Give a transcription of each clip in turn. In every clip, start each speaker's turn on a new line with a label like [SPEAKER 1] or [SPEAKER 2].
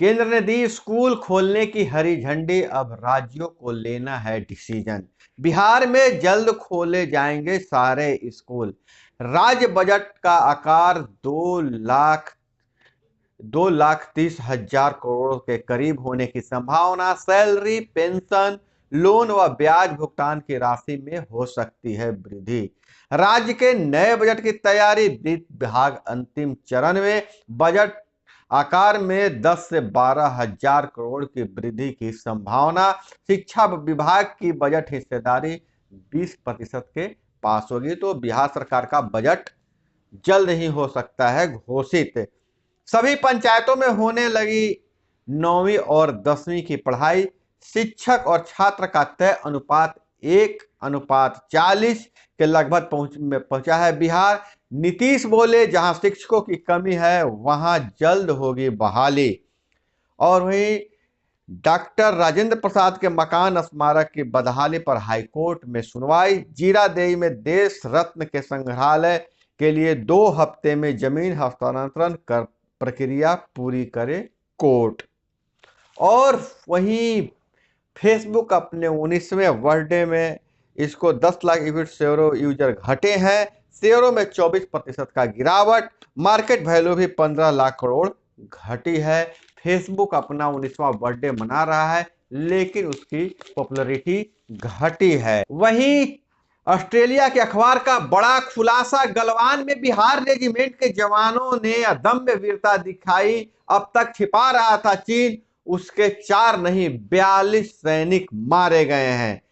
[SPEAKER 1] केंद्र ने दी स्कूल खोलने की हरी झंडी, अब राज्यों को लेना है डिसीजन। बिहार में जल्द खोले जाएंगे सारे स्कूल। राज्य बजट का आकार 2,30,000 करोड़ के करीब होने की संभावना। सैलरी, पेंशन, लोन व ब्याज भुगतान की राशि में हो सकती है वृद्धि। राज्य के नए बजट की तैयारी, वित्त विभाग अंतिम चरण में। बजट आकार में 10 से 12,000 करोड़ की वृद्धि की संभावना। शिक्षा विभाग की बजट हिस्सेदारी 20% के पास होगी। तो बिहार सरकार का बजट जल्द ही हो सकता है घोषित। सभी पंचायतों में होने लगी 9वीं और 10वीं की पढ़ाई। शिक्षक और छात्र का तय अनुपात 1:40 के लगभग पहुंचा है बिहार। नीतीश बोले, जहां शिक्षकों की कमी है वहां जल्द होगी बहाली। और वहीं डॉक्टर राजेंद्र प्रसाद के मकान स्मारक की बदहाली पर हाईकोर्ट में सुनवाई। जीरादेई में देश रत्न के संग्रहालय के लिए 2 हफ्ते में जमीन हस्तांतरण कर प्रक्रिया पूरी करे कोर्ट। और वहीं फेसबुक अपने 19वें बर्थडे में इसको 10 लाख यूनिट शेयरों यूजर घटे हैं। शेयरों में 24% का गिरावट। मार्केट वैल्यू भी 15 लाख करोड़ घटी है। फेसबुक अपना 19वां बर्थडे मना रहा है, लेकिन उसकी पॉपुलैरिटी घटी है। वहीं ऑस्ट्रेलिया के अखबार का बड़ा खुलासा, गलवान में बिहार रेजिमेंट के जवानों ने अदम्य वीरता दिखाई। अब तक छिपा रहा था चीन, उसके 4 नहीं 42 सैनिक मारे गए हैं।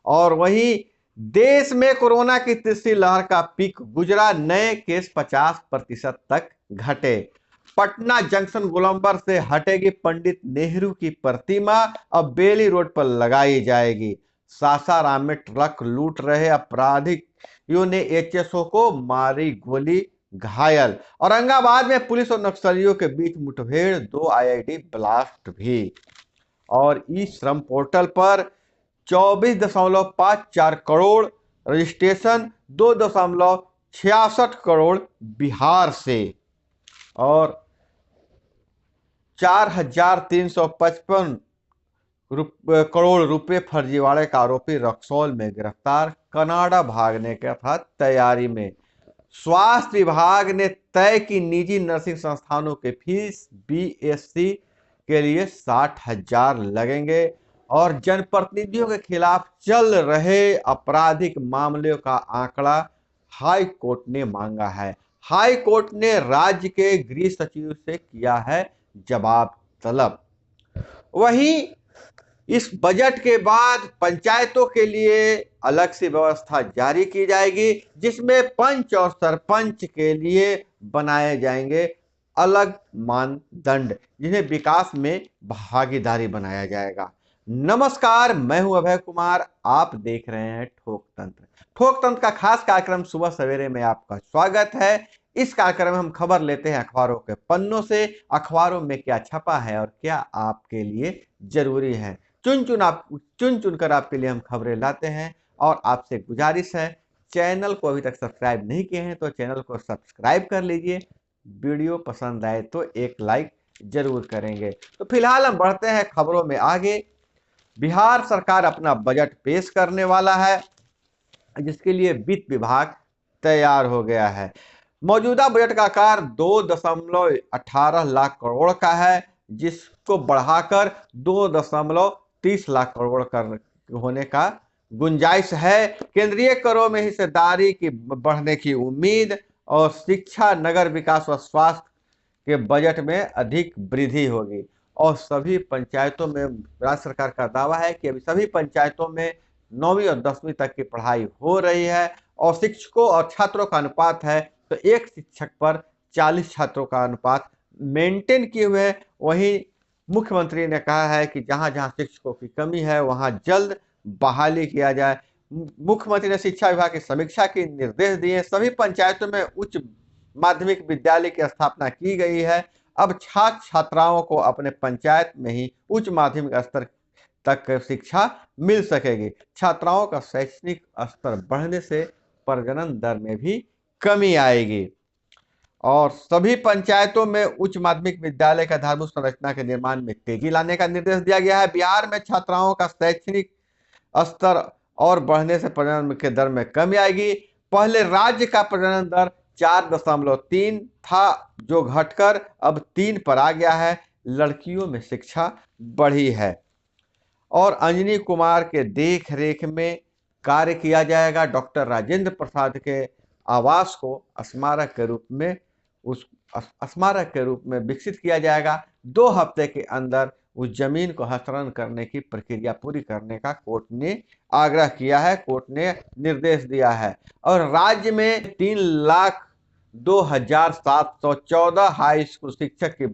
[SPEAKER 1] और वहीं देश में कोरोना की तीसरी लहर का पीक गुजरा, नए केस 50% तक घटे। पटना जंक्शन गोलंबर से हटेगी पंडित नेहरू की प्रतिमा, अब बेली रोड पर लगाई जाएगी। सासाराम में ट्रक लूट रहे अपराधियों ने एचएसओ को मारी गोली, घायल। औरंगाबाद में पुलिस और नक्सलियों के बीच मुठभेड़, 2 आईईडी ब्लास्ट भी। और ई श्रम पोर्टल पर 24.54 करोड़ रजिस्ट्रेशन, 2.66 करोड़ बिहार से। और 4,355 करोड़ रुपए फर्जीवाड़े का आरोपी रक्सौल में गिरफ्तार, कनाडा भागने के था तैयारी में। स्वास्थ्य विभाग ने तय की निजी नर्सिंग संस्थानों के फीस, बीएससी के लिए 60,000 लगेंगे। और जनप्रतिनिधियों के खिलाफ चल रहे आपराधिक मामलों का आंकड़ा हाई कोर्ट ने मांगा है। हाई कोर्ट ने राज्य के गृह सचिव से किया है जवाब तलब। वहीं इस बजट के बाद पंचायतों के लिए अलग से व्यवस्था जारी की जाएगी, जिसमें पंच और सरपंच के लिए बनाए जाएंगे अलग मानदंड, जिन्हें विकास में भागीदारी बनाया जाएगा। नमस्कार, मैं हूं अभय कुमार, आप देख रहे हैं ठोक तंत्र। ठोक तंत्र का खास कार्यक्रम सुबह सवेरे में आपका स्वागत है। इस कार्यक्रम में हम खबर लेते हैं अखबारों के पन्नों से, अखबारों में क्या छपा है और क्या आपके लिए जरूरी है। चुन चुन कर आपके लिए हम खबरें लाते हैं। और आपसे गुजारिश है, चैनल को अभी तक सब्सक्राइब नहीं किए हैं तो चैनल को सब्सक्राइब कर लीजिए। वीडियो पसंद आए तो एक लाइक जरूर करेंगे। तो फिलहाल हम बढ़ते हैं खबरों में आगे। बिहार सरकार अपना बजट पेश करने वाला है, जिसके लिए वित्त विभाग तैयार हो गया है। मौजूदा बजट का आकार 2.18 लाख करोड़ का है, जिसको बढ़ाकर 2.30 लाख करोड़ कर होने का गुंजाइश है। केंद्रीय करों में हिस्सेदारी की बढ़ने की उम्मीद। और शिक्षा, नगर विकास व स्वास्थ्य के बजट में अधिक वृद्धि होगी। और सभी पंचायतों में राज्य सरकार का दावा है कि अभी सभी पंचायतों में 9वीं और 10वीं तक की पढ़ाई हो रही है। और शिक्षकों और छात्रों का अनुपात है तो एक शिक्षक पर 40 छात्रों का अनुपात मेंटेन किए हुए। वहीं मुख्यमंत्री ने कहा है कि जहां जहां शिक्षकों की कमी है वहां जल्द बहाली किया जाए। मुख्यमंत्री ने शिक्षा विभाग की समीक्षा के निर्देश दिए। सभी पंचायतों में उच्च माध्यमिक विद्यालय की स्थापना की गई है। अब छात्र छात्राओं को अपने पंचायत में ही उच्च माध्यमिक स्तर तक शिक्षा मिल सकेगी। छात्राओं का शैक्षणिक स्तर बढ़ने से प्रजनन दर में भी कमी आएगी। और सभी पंचायतों में उच्च माध्यमिक विद्यालय का आधारभूत संरचना के निर्माण में तेजी लाने का निर्देश दिया गया है। बिहार में छात्राओं का शैक्षणिक स्तर और बढ़ने से प्रजनन के दर में कमी आएगी। पहले राज्य का प्रजनन दर 4.3 था, जो घटकर अब 3 पर आ गया है। लड़कियों में शिक्षा बढ़ी है। और अंजनी कुमार के देख रेख में कार्य किया जाएगा। डॉक्टर राजेंद्र प्रसाद के आवास को स्मारक के रूप में विकसित किया जाएगा। 2 हफ्ते के अंदर उस जमीन को हस्तांतरण करने की प्रक्रिया पूरी करने का कोर्ट ने आग्रह किया है, कोर्ट ने निर्देश दिया है। और राज्य में 3,02,714 हाई स्कूल शिक्षक की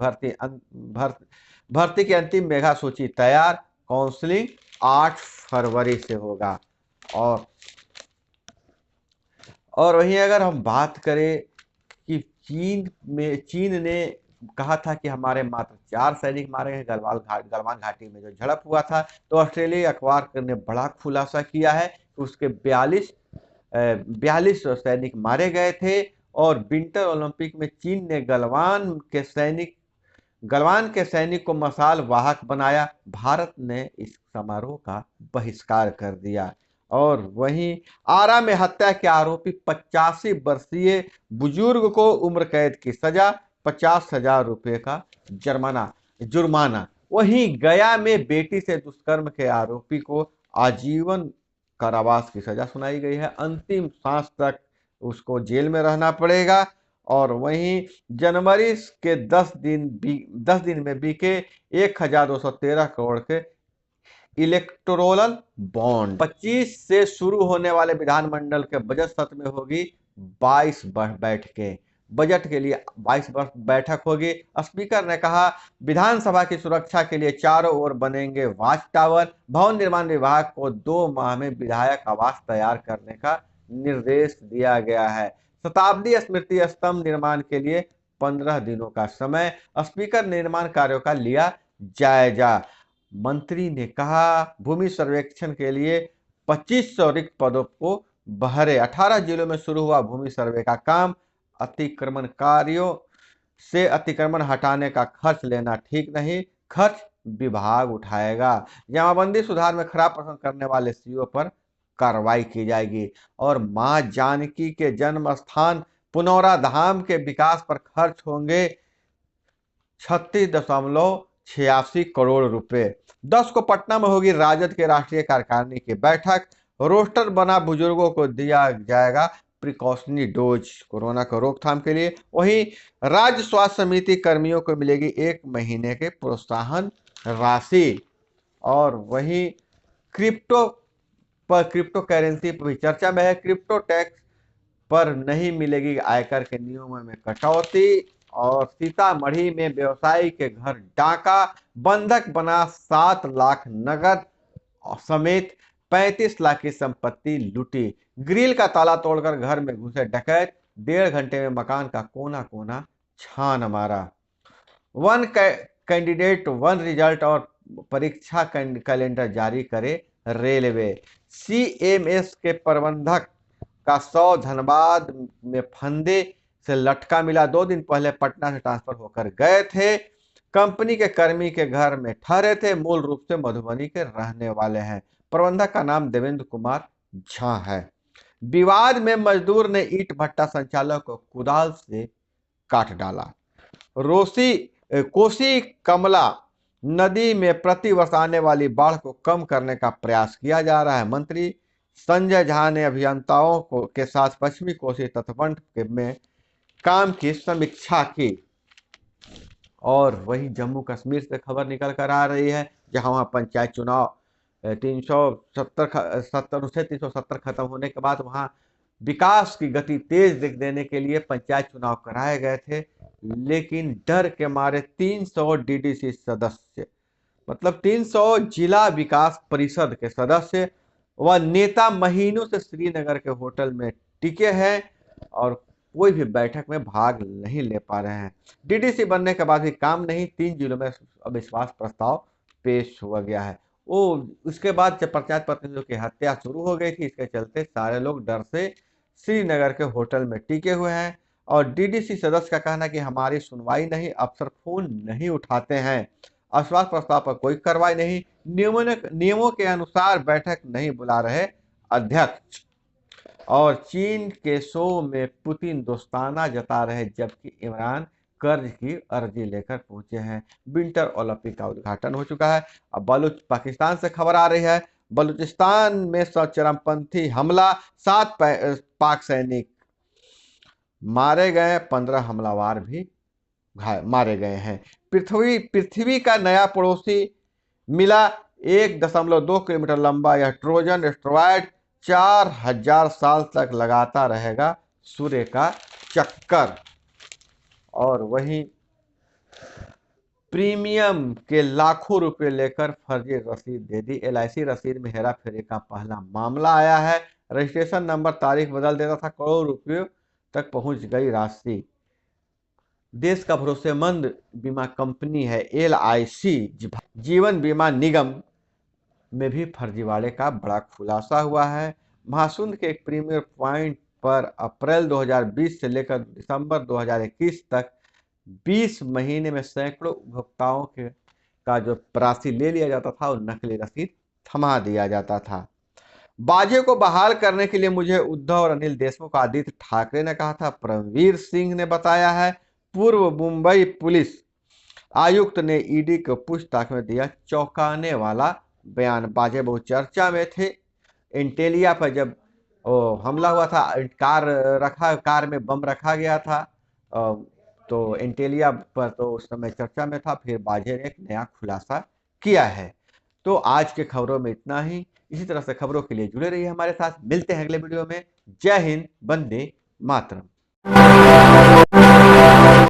[SPEAKER 1] भर्ती की अंतिम मेगा सूची तैयार। काउंसलिंग 8 फरवरी से होगा। और वहीं अगर हम बात करें कि चीन ने कहा था कि हमारे मात्र 4 सैनिक मारे गए गलवान घाटी में जो झड़प हुआ था, तो ऑस्ट्रेलियाई अखबार ने बड़ा खुलासा किया है कि उसके 42 सैनिक मारे गए थे। और विंटर ओलंपिक में चीन ने गलवान के सैनिक को मशाल वाहक बनाया। भारत ने इस समारोह का बहिष्कार कर दिया। और वहीं आरा में हत्या के आरोपी 85 वर्षीय बुजुर्ग को उम्र कैद की सजा, 50,000 रुपये का जुर्माना। वहीं गया में बेटी से दुष्कर्म के आरोपी को आजीवन कारावास की सजा सुनाई गई है। अंतिम सांस तक उसको जेल में रहना पड़ेगा। और वहीं जनवरी के 10 दिन में बिके 1,213 करोड़ के इलेक्टोरल बॉन्ड। 25 से शुरू होने वाले विधानमंडल के बजट सत्र में होगी 22 बैठकें। बजट के लिए 22 बैठक होगी। स्पीकर ने कहा, विधानसभा की सुरक्षा के लिए चारों ओर बनेंगे वॉच टावर। भवन निर्माण विभाग को 2 माह में विधायक आवास तैयार करने का निर्देश दिया गया है। शताब्दी स्मृति स्तंभ निर्माण के लिए 15 दिनों का समय। स्पीकर ने निर्माण कार्यों का लिया जायजा। मंत्री ने कहा, भूमि सर्वेक्षण के लिए 2500 रिक्त पदों को भरे। 18 जिलों में शुरू हुआ भूमि सर्वे का काम। अतिक्रमणकारियों से अतिक्रमण हटाने का खर्च लेना ठीक नहीं, खर्च विभाग उठाएगा। जमाबंदी सुधार में खराब प्रदर्शन करने वाले सीईओ पर कार्रवाई की जाएगी। और मां जानकी के जन्म स्थान पुनौरा धाम के विकास पर खर्च होंगे 36.86 करोड़ रुपए। 10 को पटना में होगी राजद के राष्ट्रीय कार्यकारिणी की बैठक। रोस्टर बना बुजुर्गों को दिया जाएगा प्रिकॉशनरी डोज कोरोना को रोकथाम के लिए। वहीं राज्य स्वास्थ्य समिति कर्मियों को मिलेगी 1 महीने के प्रोत्साहन राशि। और वहीं क्रिप्टो करेंसी पर भी चर्चा में है। क्रिप्टो टैक्स पर नहीं मिलेगी आयकर के नियमों में कटौती। और सीतामढ़ी में व्यवसायी के घर डाका, बंधक बना 7 लाख नगद समेत 35 लाख की संपत्ति लूटी। ग्रिल का ताला तोड़कर घर में घुसे डकैत, 1.5 घंटे में मकान का कोना कोना छान मारा। 1 कैंडिडेट 1 रिजल्ट और परीक्षा कैलेंडर जारी करे रेलवे। सीएमएस के प्रबंधक का 100 धनबाद में फंदे से लटका मिला। 2 दिन पहले पटना से ट्रांसफर होकर गए थे। कंपनी के कर्मी के घर में ठहरे थे। मूल रूप से मधुबनी के रहने वाले हैं। प्रबंधक का नाम देवेंद्र कुमार झा है। विवाद में मजदूर ने ईंट भट्टा संचालक को कुदाल से काट डाला। कोसी कमला नदी में प्रतिवर्ष आने वाली बाढ़ को कम करने का प्रयास किया जा रहा है। मंत्री संजय झा ने अभियंताओं के साथ पश्चिमी कोसी तटबंध में काम की समीक्षा की। और वहीं जम्मू कश्मीर से खबर निकल कर आ रही है, जहां वहां पंचायत चुनाव 370 खत्म होने के बाद वहां विकास की गति तेज देने के लिए पंचायत चुनाव कराए गए थे। लेकिन डर के मारे 300 डीडीसी सदस्य, मतलब 300 जिला विकास परिषद के सदस्य व नेता महीनों से श्रीनगर के होटल में टिके हैं और कोई भी बैठक में भाग नहीं ले पा रहे हैं। डीडीसी बनने के बाद भी काम नहीं। 3 जिलों में अविश्वास प्रस्ताव पेश हुआ गया है। उसके बाद जब पंचायत प्रतिनिधियों की हत्या शुरू हो गई थी, इसके चलते सारे लोग डर से श्रीनगर के होटल में टिके हुए हैं। और डीडीसी सदस्य का कहना है कि हमारी सुनवाई नहीं, अफसर फोन नहीं उठाते हैं, अविश्वास प्रस्ताव पर कोई कार्रवाई नहीं, नियमों के अनुसार बैठक नहीं बुला रहे अध्यक्ष। और चीन के शो में पुतिन दोस्ताना जता रहे, जबकि इमरान कर्ज की अर्जी लेकर पहुंचे हैं। विंटर ओलंपिक का उद्घाटन हो चुका है। अब पाकिस्तान से खबर आ रही है, बलूचिस्तान में चरमपंथी हमला, 7 पाक सैनिक मारे गए, 15 हमलावर भी मारे गए हैं। पृथ्वी का नया पड़ोसी मिला, 1.2 किलोमीटर लंबा यह ट्रोजन एस्टेरॉयड 4000 साल तक लगाता रहेगा सूर्य का चक्कर। और वहीं प्रीमियम के लाखों रुपए लेकर फर्जी रसीद दे दी, LIC रसीद में हेरा फेरी का पहला मामला आया है। रजिस्ट्रेशन नंबर, तारीख बदल देता था, करोड़ रुपयों तक पहुंच गई राशि। देश का भरोसेमंद बीमा कंपनी है LIC जीवन बीमा निगम में भी फर्जीवाड़े का बड़ा खुलासा हुआ है। महासुंद के एक प्रीमियर पॉइंट पर अप्रैल 2020 से लेकर दिसंबर 2021 तक 20 महीने में सैकड़ों उपभोक्ताओं का जो राशि ले लिया जाता था और नकली रसीद थमा दिया जाता था। बाजे को बहाल करने के लिए मुझे उद्धव और अनिल देशमुख, आदित्य ठाकरे ने कहा था, परमवीर सिंह ने बताया है। पूर्व मुंबई पुलिस आयुक्त ने ईडी को पूछताछ में दिया चौंकाने वाला बयान। बाजे बहुत चर्चा में थे। इंटेलिया पर जब हमला हुआ था, कार में बम रखा गया था, तो इंटेलिया पर तो उस समय चर्चा में था। फिर बाजे ने एक नया खुलासा किया है। तो आज के खबरों में इतना ही। इसी तरह से खबरों के लिए जुड़े रहिए हमारे साथ। मिलते हैं अगले वीडियो में। जय हिंद, वंदे मातरम।